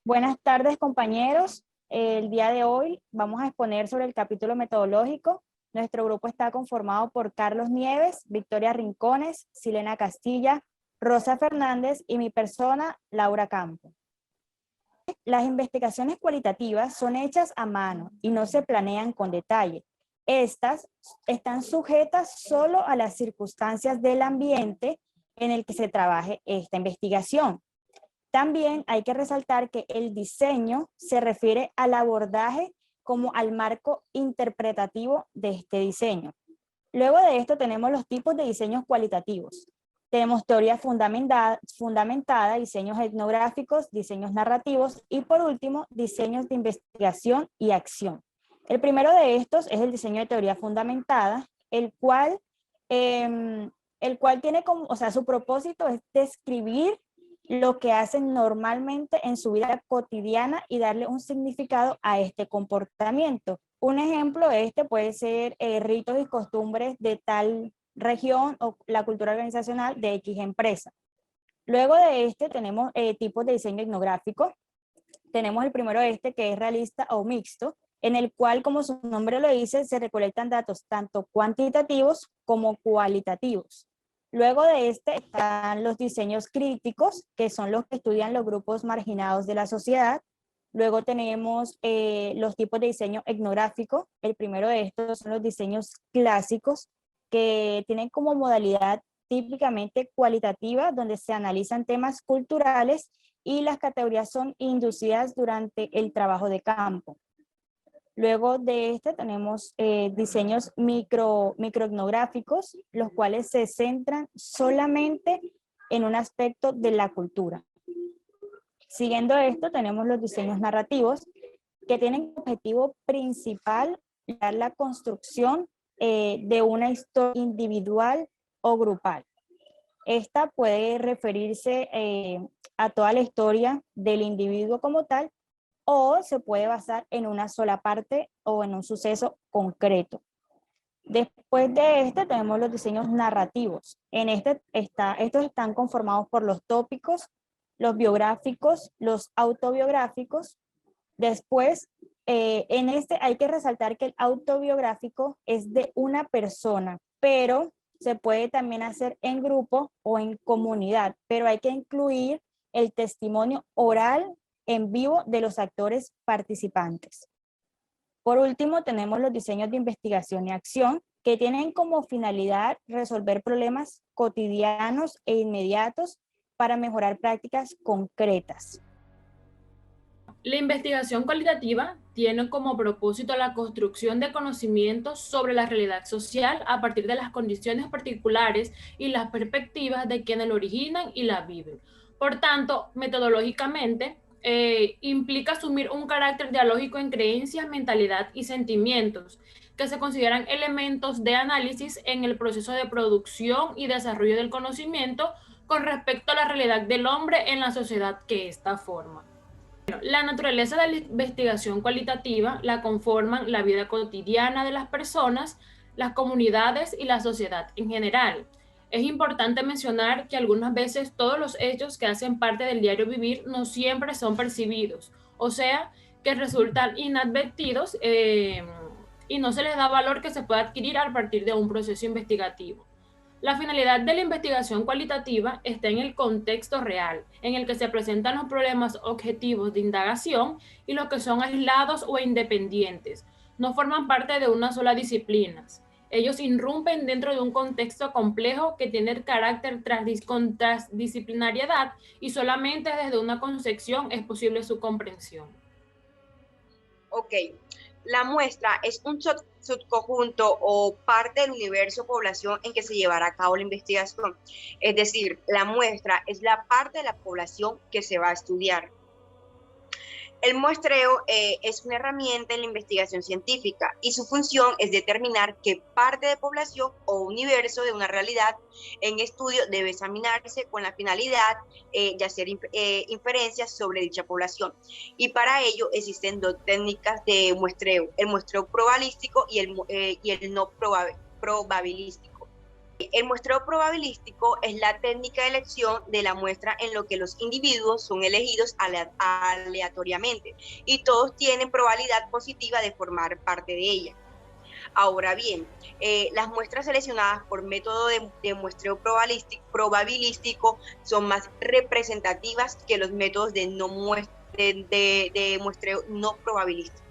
Buenas tardes, compañeros. El día de hoy vamos a exponer sobre el capítulo metodológico. Nuestro grupo está conformado por Carlos Nieves, Victoria Rincones, Silena Castilla, Rosa Fernández y mi persona, Laura Campo. Las investigaciones cualitativas son hechas a mano y no se planean con detalle. Estas están sujetas solo a las circunstancias del ambiente en el que se trabaje esta investigación. También hay que resaltar que el diseño se refiere al abordaje como al marco interpretativo de este diseño. Luego de esto tenemos los tipos de diseños cualitativos. Tenemos teoría fundamentada, diseños etnográficos, diseños narrativos y por último, diseños de investigación y acción. El primero de estos es el diseño de teoría fundamentada, el cual tiene como, su propósito es describir lo que hacen normalmente en su vida cotidiana y darle un significado a este comportamiento. Un ejemplo de este puede ser ritos y costumbres de tal región o la cultura organizacional de X empresa. Luego de este tenemos tipos de diseño etnográfico. Tenemos el primero de este que es realista o mixto, en el cual, como su nombre lo dice, se recolectan datos tanto cuantitativos como cualitativos. Luego de este están los diseños críticos, que son los que estudian los grupos marginados de la sociedad. Luego tenemos los tipos de diseño etnográfico. El primero de estos son los diseños clásicos, que tienen como modalidad típicamente cualitativa, donde se analizan temas culturales y las categorías son inducidas durante el trabajo de campo. Luego de este tenemos diseños microetnográficos, los cuales se centran solamente en un aspecto de la cultura. Siguiendo esto tenemos los diseños narrativos, que tienen como objetivo principal dar la construcción de una historia individual o grupal. Esta puede referirse a toda la historia del individuo como tal, o se puede basar en una sola parte o en un suceso concreto. Después de este tenemos los diseños narrativos. Estos están conformados por los tópicos, los biográficos, los autobiográficos. Después, en este hay que resaltar que el autobiográfico es de una persona, pero se puede también hacer en grupo o en comunidad, pero hay que incluir el testimonio oral en vivo de los actores participantes. Por último, tenemos los diseños de investigación y acción, que tienen como finalidad resolver problemas cotidianos e inmediatos para mejorar prácticas concretas. La investigación cualitativa tiene como propósito la construcción de conocimientos sobre la realidad social a partir de las condiciones particulares y las perspectivas de quienes lo originan y la viven. Por tanto, metodológicamente, implica asumir un carácter dialógico en creencias, mentalidad y sentimientos, que se consideran elementos de análisis en el proceso de producción y desarrollo del conocimiento con respecto a la realidad del hombre en la sociedad que ésta forma. La naturaleza de la investigación cualitativa la conforman la vida cotidiana de las personas, las comunidades y la sociedad en general. Es importante mencionar que algunas veces todos los hechos que hacen parte del diario vivir no siempre son percibidos, o sea, que resultan inadvertidos y no se les da valor que se pueda adquirir a partir de un proceso investigativo. La finalidad de la investigación cualitativa está en el contexto real, en el que se presentan los problemas objetivos de indagación y los que son aislados o independientes. No forman parte de una sola disciplina. Ellos irrumpen dentro de un contexto complejo que tiene el carácter con transdisciplinariedad y solamente desde una concepción es posible su comprensión. Ok, la muestra es un subconjunto o parte del universo población en que se llevará a cabo la investigación. Es decir, la muestra es la parte de la población que se va a estudiar. El muestreo es una herramienta en la investigación científica y su función es determinar qué parte de población o universo de una realidad en estudio debe examinarse con la finalidad de hacer inferencias sobre dicha población. Y para ello existen dos técnicas de muestreo, el muestreo probabilístico y el no probabilístico. El muestreo probabilístico es la técnica de elección de la muestra en lo que los individuos son elegidos aleatoriamente y todos tienen probabilidad positiva de formar parte de ella. Ahora bien, las muestras seleccionadas por método de muestreo probabilístico son más representativas que los métodos de muestreo no probabilístico.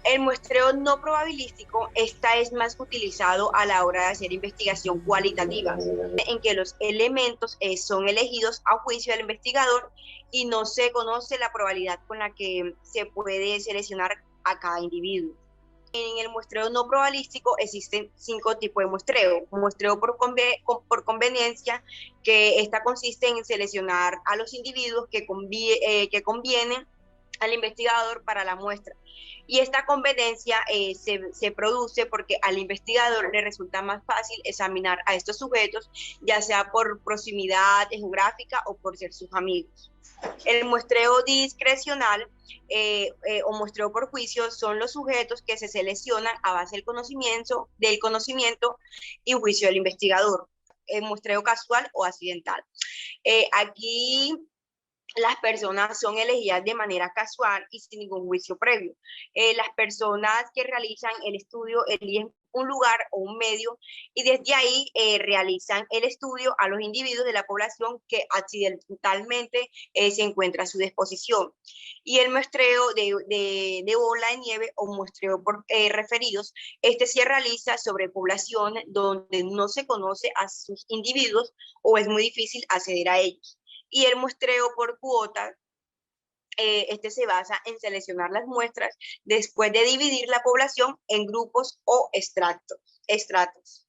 El muestreo no probabilístico, esta es más utilizado a la hora de hacer investigación cualitativa, en que los elementos son elegidos a juicio del investigador y no se conoce la probabilidad con la que se puede seleccionar a cada individuo. En el muestreo no probabilístico existen 5 tipos de muestreo. Muestreo por conveniencia, que esta consiste en seleccionar a los individuos que convienen al investigador para la muestra. Y esta conveniencia se produce porque al investigador le resulta más fácil examinar a estos sujetos, ya sea por proximidad geográfica o por ser sus amigos. El muestreo discrecional o muestreo por juicio son los sujetos que se seleccionan a base del conocimiento y juicio del investigador. El muestreo casual o accidental. Aquí las personas son elegidas de manera casual y sin ningún juicio previo. Las personas que realizan el estudio eligen un lugar o un medio y desde ahí realizan el estudio a los individuos de la población que accidentalmente se encuentra a su disposición. Y el muestreo de bola de nieve o muestreo por referidos, este se realiza sobre población donde no se conoce a sus individuos o es muy difícil acceder a ellos. Y el muestreo por cuota, este se basa en seleccionar las muestras después de dividir la población en grupos o estratos.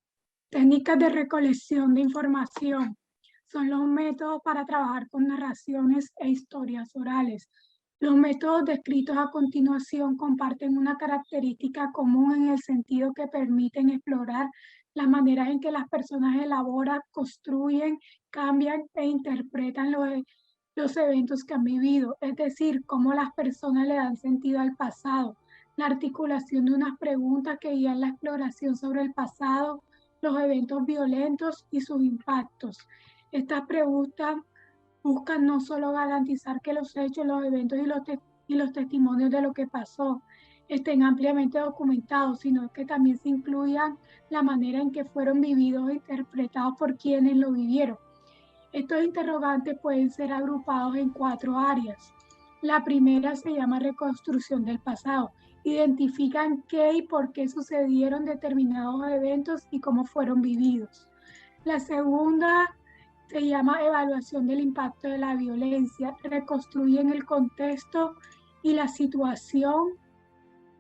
Técnicas de recolección de información son los métodos para trabajar con narraciones e historias orales. Los métodos descritos a continuación comparten una característica común en el sentido que permiten explorar las maneras en que las personas elaboran, construyen, cambian e interpretan los eventos que han vivido, es decir, cómo las personas le dan sentido al pasado, la articulación de unas preguntas que guían la exploración sobre el pasado, los eventos violentos y sus impactos. Estas preguntas buscan no solo garantizar que los hechos, los eventos y los testimonios de lo que pasó estén ampliamente documentados, sino que también se incluyan la manera en que fueron vividos e interpretados por quienes lo vivieron. Estos interrogantes pueden ser agrupados en 4 áreas. La primera se llama reconstrucción del pasado. Identifican qué y por qué sucedieron determinados eventos y cómo fueron vividos. La segunda se llama evaluación del impacto de la violencia. Reconstruyen el contexto y la situación.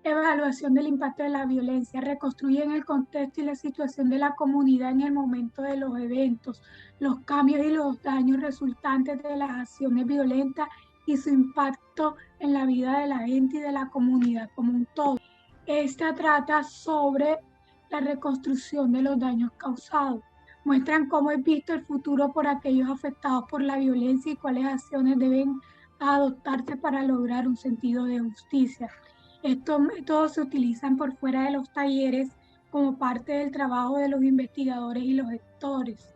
Evaluación del impacto de la violencia. Reconstruyen el contexto y la situación de la comunidad en el momento de los eventos, los cambios y los daños resultantes de las acciones violentas y su impacto en la vida de la gente y de la comunidad como un todo. Esta trata sobre la reconstrucción de los daños causados. Muestran cómo es visto el futuro por aquellos afectados por la violencia y cuáles acciones deben adoptarse para lograr un sentido de justicia. Estos métodos se utilizan por fuera de los talleres como parte del trabajo de los investigadores y los gestores.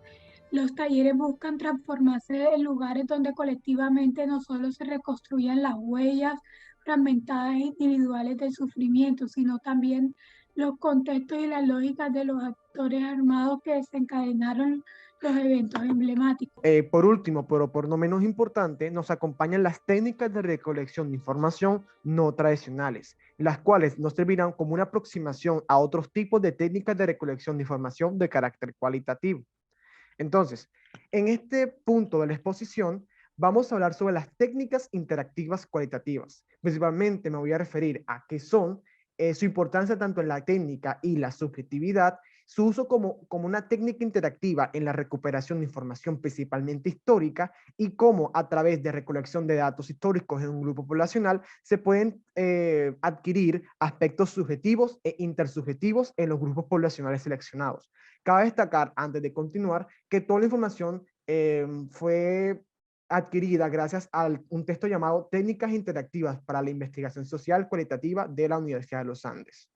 Los talleres buscan transformarse en lugares donde colectivamente no solo se reconstruyan las huellas fragmentadas e individuales del sufrimiento, sino también los contextos y las lógicas de los actores armados que desencadenaron los eventos emblemáticos. Por último, pero por no menos importante, nos acompañan las técnicas de recolección de información no tradicionales, las cuales nos servirán como una aproximación a otros tipos de técnicas de recolección de información de carácter cualitativo. Entonces, en este punto de la exposición, vamos a hablar sobre las técnicas interactivas cualitativas. Principalmente me voy a referir a qué son, su importancia tanto en la técnica y la subjetividad, su uso como una técnica interactiva en la recuperación de información principalmente histórica y cómo a través de recolección de datos históricos en un grupo poblacional se pueden adquirir aspectos subjetivos e intersubjetivos en los grupos poblacionales seleccionados. Cabe destacar, antes de continuar, que toda la información fue adquirida gracias a un texto llamado Técnicas Interactivas para la Investigación Social Cualitativa de la Universidad de los Andes.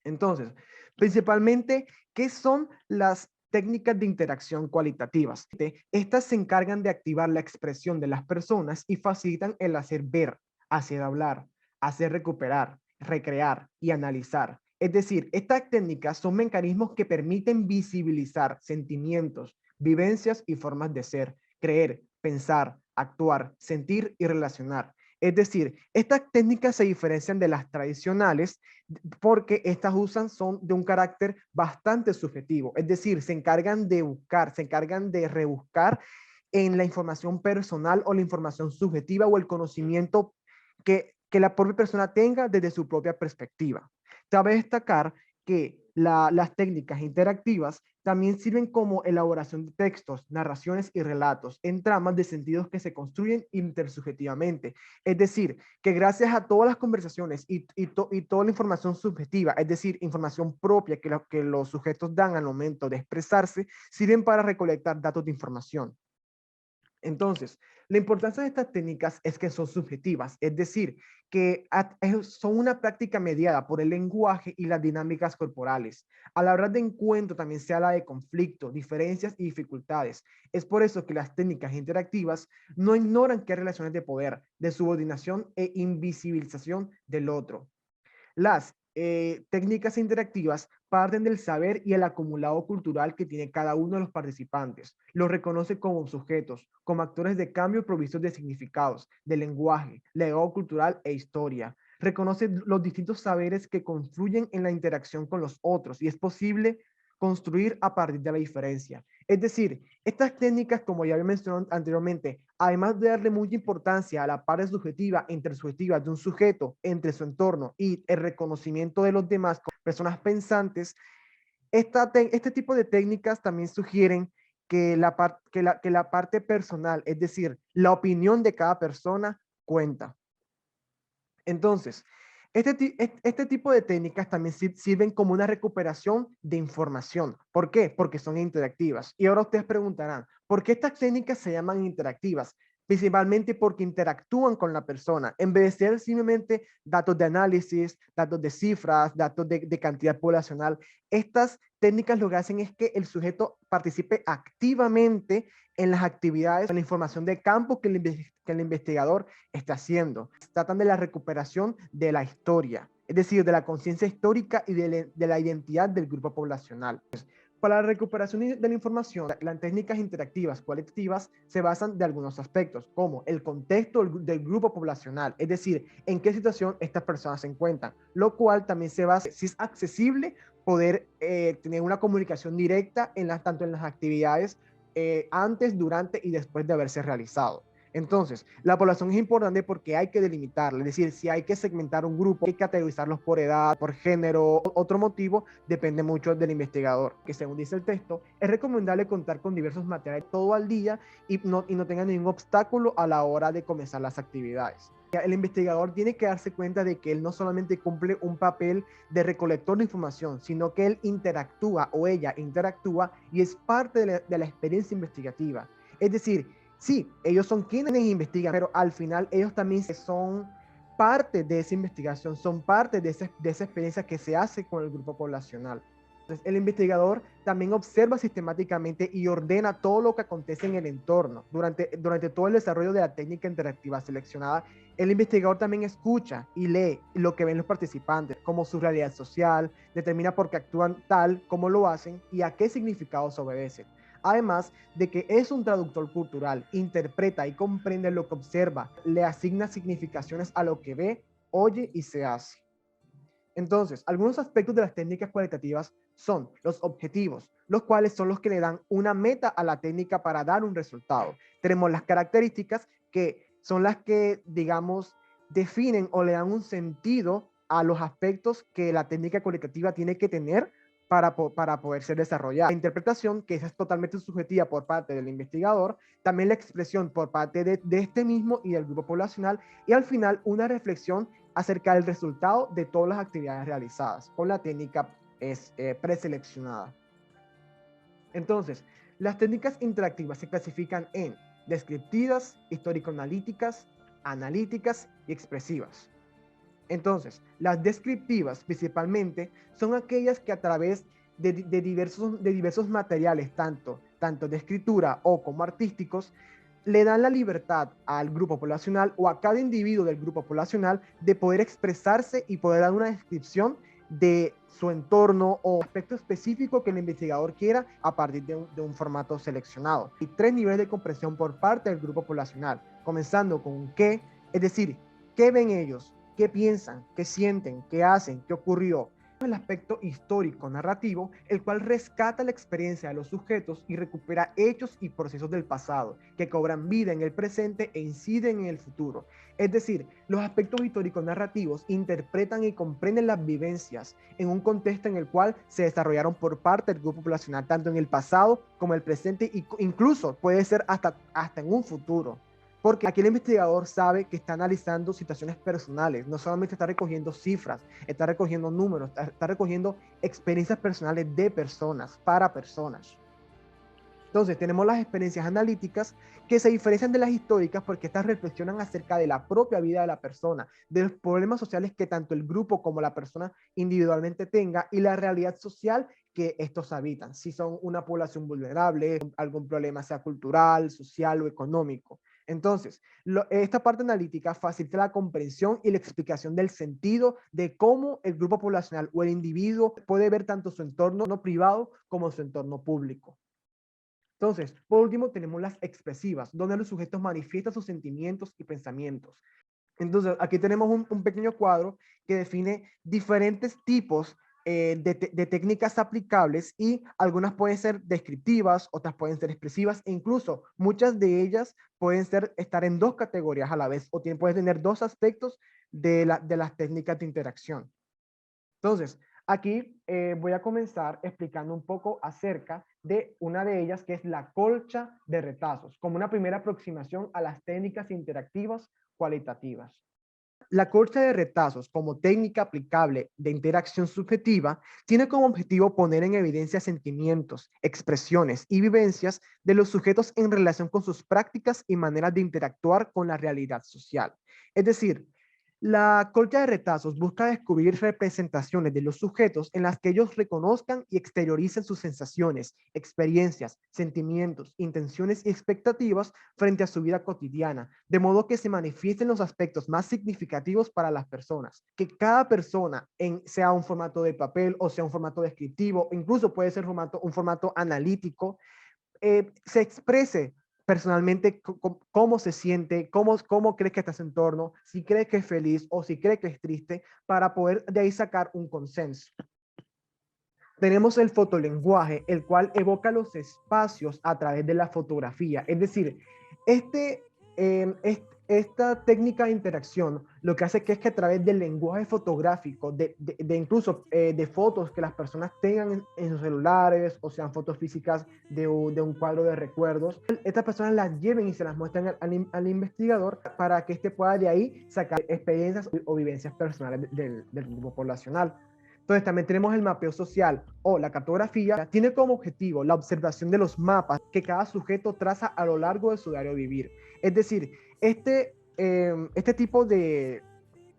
Entonces, principalmente, ¿qué son las técnicas de interacción cualitativas. Estas se encargan de activar la expresión de las personas y facilitan el hacer ver, hacer hablar, hacer recuperar, recrear y analizar. Es decir, estas técnicas son mecanismos que permiten visibilizar sentimientos, vivencias y formas de ser, creer, pensar, actuar, sentir y relacionar. Es decir, estas técnicas se diferencian de las tradicionales porque estas son de un carácter bastante subjetivo. Es decir, se encargan de buscar, se encargan de rebuscar en la información personal o la información subjetiva o el conocimiento que la propia persona tenga desde su propia perspectiva. Cabe destacar que las técnicas interactivas también sirven como elaboración de textos, narraciones y relatos en tramas de sentidos que se construyen intersubjetivamente. Es decir, que gracias a todas las conversaciones y toda la información subjetiva, es decir, información propia que los sujetos dan al momento de expresarse, sirven para recolectar datos de información. Entonces, la importancia de estas técnicas es que son subjetivas, es decir, que son una práctica mediada por el lenguaje y las dinámicas corporales. A la hora de encuentro también se habla de conflicto, diferencias y dificultades. Es por eso que las técnicas interactivas no ignoran que hay relaciones de poder, de subordinación e invisibilización del otro. Las técnicas interactivas parten del saber y el acumulado cultural que tiene cada uno de los participantes. Los reconoce como sujetos, como actores de cambio provistos de significados, de lenguaje, legado cultural e historia. Reconoce los distintos saberes que confluyen en la interacción con los otros y es posible construir a partir de la diferencia. Es decir, estas técnicas, como ya había mencionado anteriormente, además de darle mucha importancia a la parte subjetiva e intersubjetiva de un sujeto entre su entorno y el reconocimiento de los demás como personas pensantes, este tipo de técnicas también sugieren que la parte personal, es decir, la opinión de cada persona cuenta. Entonces, este tipo de técnicas también sirven como una recuperación de información. ¿Por qué? Porque son interactivas. Y ahora ustedes preguntarán, ¿por qué estas técnicas se llaman interactivas? Principalmente porque interactúan con la persona, en vez de ser simplemente datos de análisis, datos de cifras, datos de cantidad poblacional. Estas técnicas lo que hacen es que el sujeto participe activamente en las actividades, en la información de campo que el investigador está haciendo. Tratan de la recuperación de la historia, es decir, de la conciencia histórica y de la identidad del grupo poblacional. Para la recuperación de la información, las técnicas interactivas colectivas se basan de algunos aspectos, como el contexto del grupo poblacional, es decir, en qué situación estas personas se encuentran, lo cual también se basa si es accesible poder tener una comunicación directa tanto en las actividades antes, durante y después de haberse realizado. Entonces, la población es importante porque hay que delimitarla, es decir, si hay que segmentar un grupo, hay que categorizarlos por edad, por género, otro motivo, depende mucho del investigador. Que según dice el texto, es recomendable contar con diversos materiales todo al día y no tenga ningún obstáculo a la hora de comenzar las actividades. El investigador tiene que darse cuenta de que él no solamente cumple un papel de recolector de información, sino que él interactúa o ella interactúa y es parte de la experiencia investigativa. Es decir, sí, ellos son quienes investigan, pero al final ellos también son parte de esa investigación, son parte de esa experiencia que se hace con el grupo poblacional. Entonces, el investigador también observa sistemáticamente y ordena todo lo que acontece en el entorno. Durante todo el desarrollo de la técnica interactiva seleccionada, el investigador también escucha y lee lo que ven los participantes, como su realidad social, determina por qué actúan tal, cómo lo hacen y a qué significados obedecen. Además de que es un traductor cultural, interpreta y comprende lo que observa, le asigna significaciones a lo que ve, oye y se hace. Entonces, algunos aspectos de las técnicas cualitativas son los objetivos, los cuales son los que le dan una meta a la técnica para dar un resultado. Tenemos las características que son las que, digamos, definen o le dan un sentido a los aspectos que la técnica cualitativa tiene que tener para poder ser desarrollada. La interpretación, que esa es totalmente subjetiva por parte del investigador, también la expresión por parte de este mismo y del grupo poblacional, y al final una reflexión acerca del resultado de todas las actividades realizadas con la técnica preseleccionada. Entonces, las técnicas interactivas se clasifican en descriptivas, histórico-analíticas, analíticas y expresivas. Entonces, las descriptivas principalmente son aquellas que a través de diversos materiales, tanto de escritura o como artísticos, le dan la libertad al grupo poblacional o a cada individuo del grupo poblacional de poder expresarse y poder dar una descripción de su entorno o aspecto específico que el investigador quiera a partir de un formato seleccionado. Hay 3 niveles de comprensión por parte del grupo poblacional, comenzando con qué, es decir, qué ven ellos, qué piensan, qué sienten, qué hacen, qué ocurrió. El aspecto histórico narrativo, el cual rescata la experiencia de los sujetos y recupera hechos y procesos del pasado que cobran vida en el presente e inciden en el futuro. Es decir, los aspectos históricos narrativos interpretan y comprenden las vivencias en un contexto en el cual se desarrollaron por parte del grupo poblacional, tanto en el pasado como en el presente, e incluso puede ser hasta en un futuro. Porque aquí el investigador sabe que está analizando situaciones personales, no solamente está recogiendo cifras, está recogiendo números, está recogiendo experiencias personales de personas, para personas. Entonces tenemos las experiencias analíticas que se diferencian de las históricas porque estas reflexionan acerca de la propia vida de la persona, de los problemas sociales que tanto el grupo como la persona individualmente tenga y la realidad social que estos habitan, si son una población vulnerable, algún problema sea cultural, social o económico. Entonces, esta parte analítica facilita la comprensión y la explicación del sentido de cómo el grupo poblacional o el individuo puede ver tanto su entorno privado como su entorno público. Entonces, por último, tenemos las expresivas, donde los sujetos manifiestan sus sentimientos y pensamientos. Entonces, aquí tenemos un pequeño cuadro que define diferentes tipos de técnicas aplicables y algunas pueden ser descriptivas, otras pueden ser expresivas e incluso muchas de ellas pueden estar en 2 categorías a la vez o pueden tener 2 aspectos de las técnicas de interacción. Entonces, aquí voy a comenzar explicando un poco acerca de una de ellas que es la colcha de retazos, como una primera aproximación a las técnicas interactivas cualitativas. La colcha de retazos como técnica aplicable de interacción subjetiva tiene como objetivo poner en evidencia sentimientos, expresiones y vivencias de los sujetos en relación con sus prácticas y maneras de interactuar con la realidad social. Es decir, la colcha de retazos busca descubrir representaciones de los sujetos en las que ellos reconozcan y exterioricen sus sensaciones, experiencias, sentimientos, intenciones y expectativas frente a su vida cotidiana, de modo que se manifiesten los aspectos más significativos para las personas. Que cada persona, sea un formato de papel o sea un formato descriptivo, incluso puede ser un formato analítico, se exprese personalmente cómo se siente, cómo cree que está su entorno, si cree que es feliz o si cree que es triste, para poder de ahí sacar un consenso. Tenemos el fotolenguaje, el cual evoca los espacios a través de la fotografía. Es decir, esta técnica de interacción lo que hace es que a través del lenguaje fotográfico, de incluso de fotos que las personas tengan en sus celulares o sean fotos físicas de un cuadro de recuerdos, estas personas las lleven y se las muestran al investigador para que éste pueda de ahí sacar experiencias o vivencias personales del grupo poblacional. Entonces también tenemos el mapeo social o la cartografía. Tiene como objetivo la observación de los mapas que cada sujeto traza a lo largo de su diario vivir. Es decir, este tipo de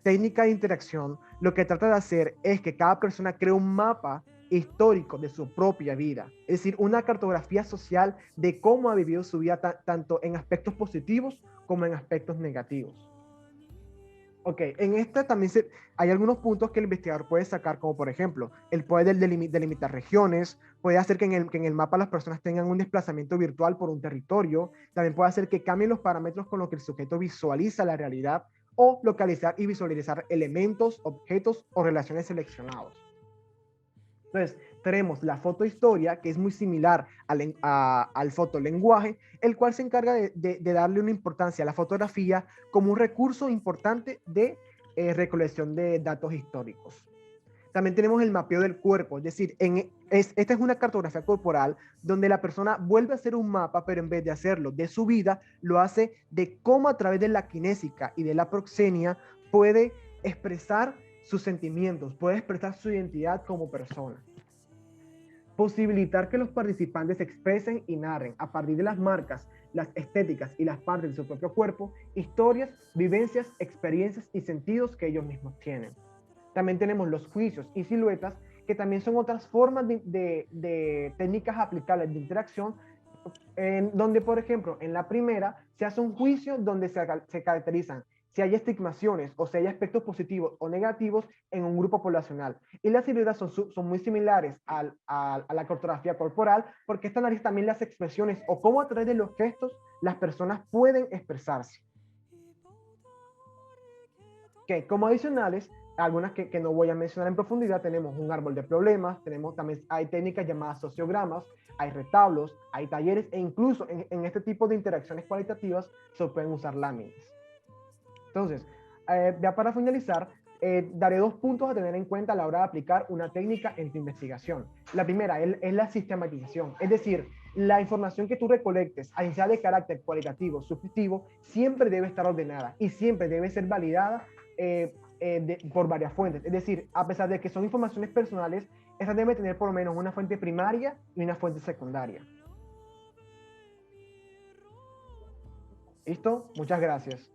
técnica de interacción lo que trata de hacer es que cada persona cree un mapa histórico de su propia vida. Es decir, una cartografía social de cómo ha vivido su vida tanto en aspectos positivos como en aspectos negativos. Ok, en esta también hay algunos puntos que el investigador puede sacar, como por ejemplo, el poder delimitar regiones, puede hacer que en el mapa las personas tengan un desplazamiento virtual por un territorio, también puede hacer que cambien los parámetros con los que el sujeto visualiza la realidad, o localizar y visualizar elementos, objetos o relaciones seleccionados. Entonces, tenemos la fotohistoria, que es muy similar al fotolenguaje, el cual se encarga de darle una importancia a la fotografía como un recurso importante de recolección de datos históricos. También tenemos el mapeo del cuerpo, es decir, esta es una cartografía corporal donde la persona vuelve a hacer un mapa, pero en vez de hacerlo de su vida, lo hace de cómo a través de la kinésica y de la proxenia puede expresar sus sentimientos, puede expresar su identidad como persona. Posibilitar que los participantes expresen y narren a partir de las marcas, las estéticas y las partes de su propio cuerpo, historias, vivencias, experiencias y sentidos que ellos mismos tienen. También tenemos los juicios y siluetas, que también son otras formas de técnicas aplicables de interacción, en donde, por ejemplo, en la primera se hace un juicio donde se caracterizan si hay estigmaciones o si hay aspectos positivos o negativos en un grupo poblacional. Y las híbridas son muy similares a la cartografía corporal, porque esta analiza también las expresiones o cómo a través de los gestos las personas pueden expresarse. Okay, como adicionales, algunas que no voy a mencionar en profundidad, tenemos un árbol de problemas, también hay técnicas llamadas sociogramas, hay retablos, hay talleres, e incluso en este tipo de interacciones cualitativas se pueden usar láminas. Entonces, ya para finalizar, daré 2 puntos a tener en cuenta a la hora de aplicar una técnica en tu investigación. La primera es la sistematización, es decir, la información que tú recolectes, aunque sea de carácter cualitativo, subjetivo, siempre debe estar ordenada y siempre debe ser validada por varias fuentes. Es decir, a pesar de que son informaciones personales, esta debe tener por lo menos una fuente primaria y una fuente secundaria. ¿Listo? Muchas gracias.